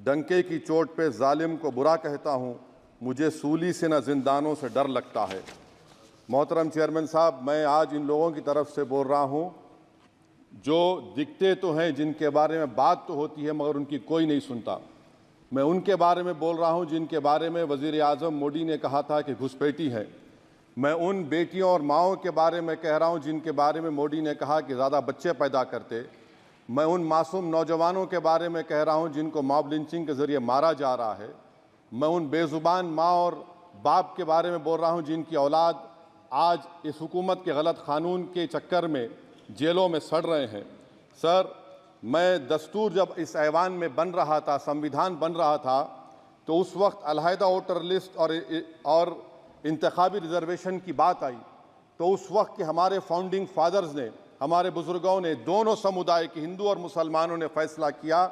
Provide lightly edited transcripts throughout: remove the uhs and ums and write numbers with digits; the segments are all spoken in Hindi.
डंके की चोट पे जालिम को बुरा कहता हूँ, मुझे सूली से न जिंदानों से डर लगता है। मोहतरम चेयरमैन साहब, मैं आज इन लोगों की तरफ से बोल रहा हूँ जो दिखते तो हैं, जिनके बारे में बात तो होती है मगर उनकी कोई नहीं सुनता। मैं उनके बारे में बोल रहा हूँ जिनके बारे में वज़ीर आज़म मोदी ने कहा था कि घुसपैठी है। मैं उन बेटियों और माओं के बारे में कह रहा हूँ जिनके बारे में मोदी ने कहा कि ज़्यादा बच्चे पैदा करते। मैं उन मासूम नौजवानों के बारे में कह रहा हूँ जिनको मॉब लिंचिंग के ज़रिए मारा जा रहा है। मैं उन बेज़ुबान माँ और बाप के बारे में बोल रहा हूँ जिनकी औलाद आज इस हुकूमत के गलत कानून के चक्कर में जेलों में सड़ रहे हैं। सर, मैं दस्तूर जब इस ऐवान में बन रहा था, संविधान बन रहा था, तो उस वक्त अलहदा वोटर लिस्ट और इंतखाबी रिजर्वेशन की बात आई, तो उस वक्त के हमारे फाउंडिंग फादर्स ने, हमारे बुजुर्गों ने, दोनों समुदाय के हिंदू और मुसलमानों ने फैसला किया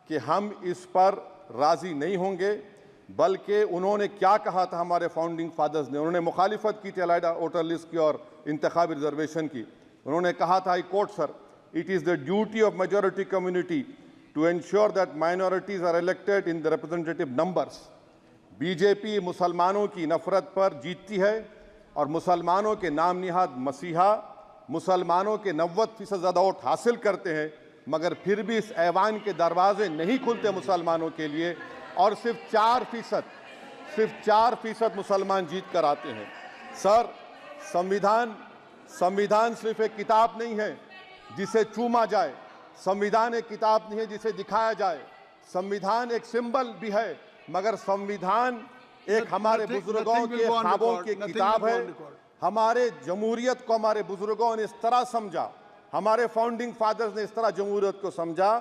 कि हम इस पर राज़ी नहीं होंगे। बल्कि उन्होंने क्या कहा था हमारे फाउंडिंग फादर्स ने, उन्होंने मुखालिफत की थी अलहदा वोटर लिस्ट की और इंतखाबी रिजर्वेशन की। उन्होंने कहा था, I quote sir, it is the duty of majority community to ensure that minorities are elected in the representative numbers. BJP मुसलमानों की नफरत पर जीतती है और मुसलमानों के नाम निहाद मसीहा मुसलमानों के 90% ज़्यादा वोट हासिल करते हैं, मगर फिर भी इस ऐवान के दरवाजे नहीं खुलते मुसलमानों के लिए और सिर्फ 4% मुसलमान जीत कर आते हैं। सर, संविधान सिर्फ एक किताब नहीं है जिसे चूमा जाए, संविधान एक किताब नहीं है जिसे दिखाया जाए, संविधान एक सिंबल भी है, मगर संविधान एक हमारे बुजुर्गों के ख्वाबों की किताब है। हमारे जमहूरियत को हमारे बुजुर्गों ने इस तरह समझा, हमारे फाउंडिंग फादर्स ने इस तरह जमहूरियत को समझा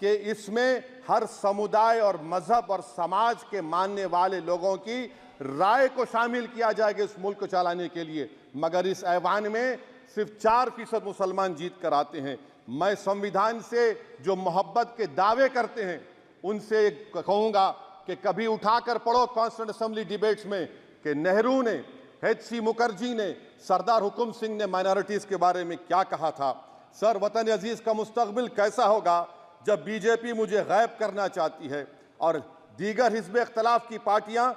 कि इसमें हर समुदाय और मजहब और समाज के मानने वाले लोगों की राय को शामिल किया जाएगा इस मुल्क को चलाने के लिए, मगर इस ऐवान में सिर्फ 4% मुसलमान जीत कर आते हैं। मैं संविधान से जो मोहब्बत के दावे करते हैं उनसे कहूँगा कि कभी उठाकर पढ़ो कॉन्स्टिट्यूएंट असेंबली डिबेट्स में कि नेहरू ने, H.C. मुखर्जी ने, सरदार हुकुम सिंह ने माइनॉरिटीज़ के बारे में क्या कहा था। सर, वतन अजीज़ का मुस्तकबिल कैसा होगा जब बीजेपी मुझे गायब करना चाहती है और दीगर हिज़्ब इख्तिलाफ की पार्टियां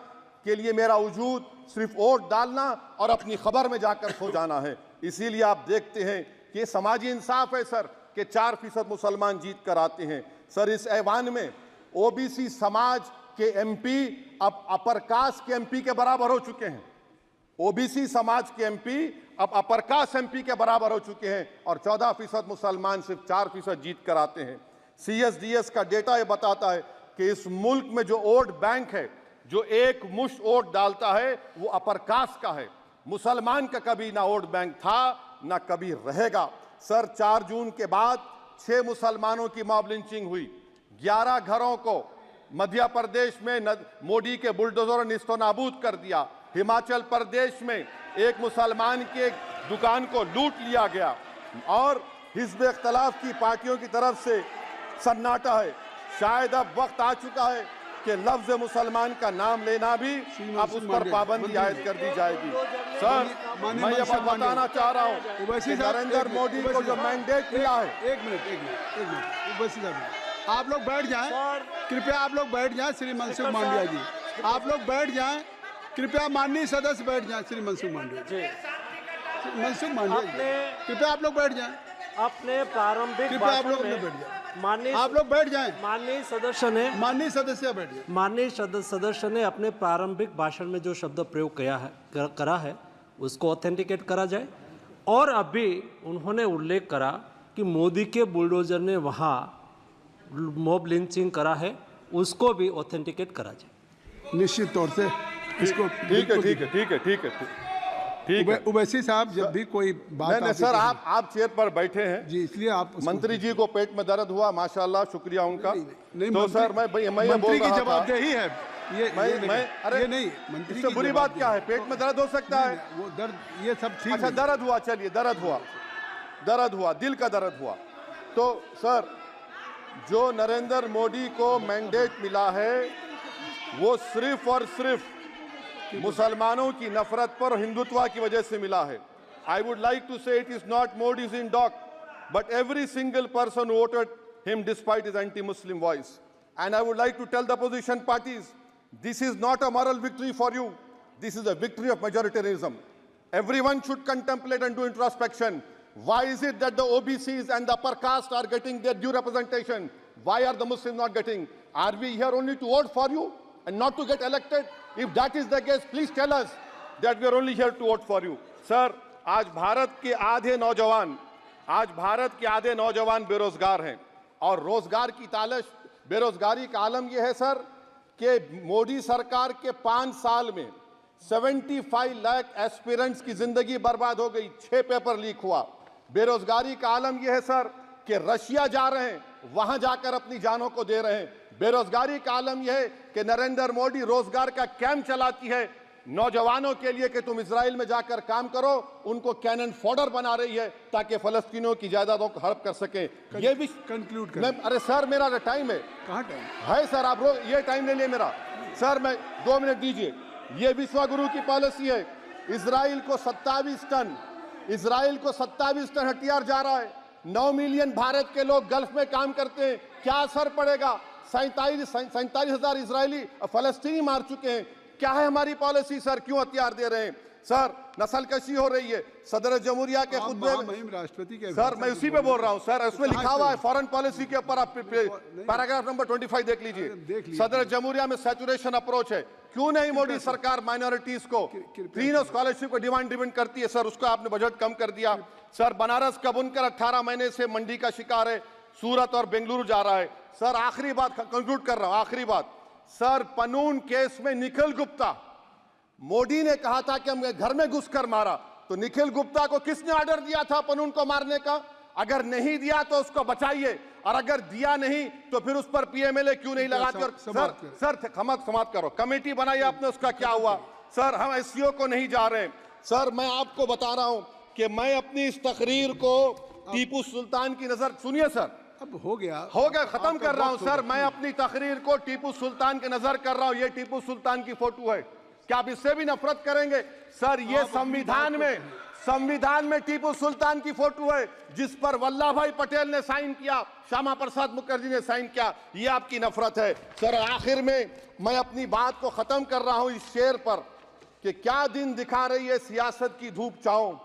के लिए मेरा वजूद सिर्फ वोट डालना और अपनी खबर में जाकर सो जाना है। इसीलिए आप देखते हैं कि समाजी इंसाफ है सर कि 4% मुसलमान जीत कर आते हैं। सर, इस ऐवान में ओबीसी समाज के एमपी अब अपर कास्ट के एमपी के बराबर हो चुके हैं। ओबीसी समाज के एमपी अब अपर कास्ट एमपी के बराबर हो चुके हैं और 14% मुसलमान सिर्फ 4% जीत कर आते हैं। CSDS का डेटा ये बताता है कि इस मुल्क में जो वोट बैंक है, जो एक मुश्त वोट डालता है, वो अपर कास्ट का है। मुसलमान का कभी ना वोट बैंक था ना कभी रहेगा। सर, 4 जून के बाद 6 मुसलमानों की मॉब लिंचिंग हुई, 11 घरों को मध्य प्रदेश में मोदी के बुलडोजर ने निस्तो नाबूद कर दिया। हिमाचल प्रदेश में एक मुसलमान की एक दुकान को लूट लिया गया और हिज़्ब इख्तिलाफ की पार्टियों की तरफ से सन्नाटा है। शायद अब वक्त आ चुका है कि लफ्ज़ मुसलमान का नाम लेना भी अब उस पर पाबंदी आयद कर दी जाएगी। सर, मैं ये बात बताना चाह रहा हूँ कि नरेंद्र मोदी को जो मैंडेट मिला है। एक मिनट, आप लोग बैठ जाएं, कृपया आप लोग बैठ जाएं। श्री मनसुख मांडविया जी, आप लोग बैठ जाएं, कृपया माननीय सदस्य बैठ जाएं। श्री मनसुख मांडविया जी, मनसुख मांडविया जी, कृपया आप लोग बैठ जाएं। अपने प्रारंभिक कृपया आप लोग बैठ जाएं। आप लोग बैठ जाएं। माननीय सदस्य ने अपने प्रारंभिक भाषण में जो शब्द प्रयोग करा है उसको ऑथेंटिकेट करा जाए। और अभी उन्होंने उल्लेख करा कि मोदी के बुलडोजर ने वहाँ मॉब लिंचिंग करा है, उसको भी ऑथेंटिकेट करा जाए। निश्चित तौर से इसको ठीक है। उवैसी साहब, जब भी कोई बात नहीं सर, आप चेयर पर बैठे हैं जी, इसलिए आप मंत्री जी को पेट में दर्द हुआ, माशाल्लाह, शुक्रिया उनका। नहीं, तो सर मैं ये बोल रहा था, जवाबदेही है अरे ये नहीं, मंत्री इससे बुरी बात क्या है? पेट में दर्द हो सकता है, वो दर्द ये सब ठीक। अच्छा, दर्द हुआ, चलिए दर्द हुआ, दिल का दर्द हुआ। तो सर, जो नरेंद्र मोदी को मैंडेट मिला है वो सिर्फ और सिर्फ मुसलमानों की नफरत पर हिंदुत्व की वजह से मिला है। आई वुड लाइक टू से it is not Modi's in dock, but every single person who voted him despite his anti-Muslim voice. And I would like to tell the opposition parties, this is not a moral victory for you. This is a victory of majoritarianism. Everyone should contemplate and do introspection. Why is it that the OBCs and the upper caste are getting their due representation? Why are the Muslims not getting? Are we here only to vote for you and not to get elected? If that is the case, please tell us that we are only here to vote for you. Sir, आज भारत के आधे नौजवान बेरोजगार हैं और रोजगार की तालाश, बेरोजगारी का आलम यह है सर कि मोदी सरकार के 5 साल में 75 लाख एस्पिरेंट्स की जिंदगी बर्बाद हो गई, 6 पेपर लीक हुआ। बेरोजगारी का आलम यह है सर कि रशिया जा रहे हैं, वहां जाकर अपनी जानों को दे रहे हैं। बेरोजगारी का आलम यह है कि नरेंद्र मोदी रोजगार का कैंप चलाती है नौजवानों के लिए कि तुम इजराइल में जाकर काम करो, उनको कैनन फॉडर बना रही है ताकि फलस्तीनियों की जायदादों को हड़प कर सके। ये भी कंक्लूड मैं, अरे सर मेरा टाइम है, कहाँ टाइम है सर, आप ये टाइम ले लिए मेरा। सर मैं 2 मिनट दीजिए। ये विश्वगुरु की पॉलिसी है, इजराइल को 27 टन हथियार जा रहा है। 9 मिलियन भारत के लोग गल्फ में काम करते हैं, क्या असर पड़ेगा? 47,000 इजरायली फलस्तीनी मार चुके हैं। क्या है हमारी पॉलिसी सर, क्यों हथियार दे रहे हैं? सर नस्लकशी हो रही है। सदर जमहूरिया के खुतबे में राष्ट्रपति के सर मैं उसी पे बोल रहा हूं सर, उसमें लिखा हुआ है फॉरेन पॉलिसी के ऊपर, आप पैराग्राफ नंबर 25 देख लीजिए। सदर जमहूरिया में सैचुरेशन अप्रोच है। क्यों नहीं मोदी सरकार माइनॉरिटीज को तीनों स्कॉलरशिप को डिमांड करती है सर, उसको आपने बजट कम कर दिया। सर बनारस का बुनकर 18 महीने से मंडी का शिकार है, सूरत और बेंगलुरु जा रहा है। सर आखिरी बात कंक्लूड कर रहा हूं, आखिरी बात सर, पनून केस में निखिल गुप्ता, मोदी ने कहा था कि हम घर में घुसकर मारा, तो निखिल गुप्ता को किसने ऑर्डर दिया था पनून को मारने का? अगर नहीं दिया तो उसको बचाइए, और अगर दिया नहीं तो फिर उस पर पीएमएलए क्यों नहीं लगाते? और सर समाप्त करो, कमेटी बनाई आपने, उसका क्या हुआ? सर हम एससीओ को नहीं जा रहे। सर मैं आपको बता रहा हूं कि मैं अपनी इस तकरीर को टीपू सुल्तान की नजर, सुनिए सर, अब हो गया खत्म कर रहा हूं सर। मैं अपनी तकरीर को टीपू सुल्तान के नजर कर रहा हूं। ये टीपू सुल्तान की फोटो है, क्या आप इससे भी नफरत करेंगे? सर ये संविधान में टीपू सुल्तान की फोटो है जिस पर वल्लभ भाई पटेल ने साइन किया, श्यामा प्रसाद मुखर्जी ने साइन किया। ये आपकी नफरत है सर। आखिर में मैं अपनी बात को खत्म कर रहा हूं इस शेर पर कि क्या दिन दिखा रही है सियासत की धूप छांव,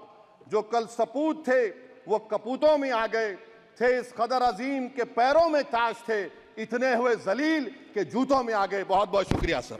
जो कल सपूत थे वो कपूतों में आ गए, थे इस कदर अजीम के पैरों में ताज थे, इतने हुए जलील के जूतों में आ गए। बहुत बहुत शुक्रिया सर।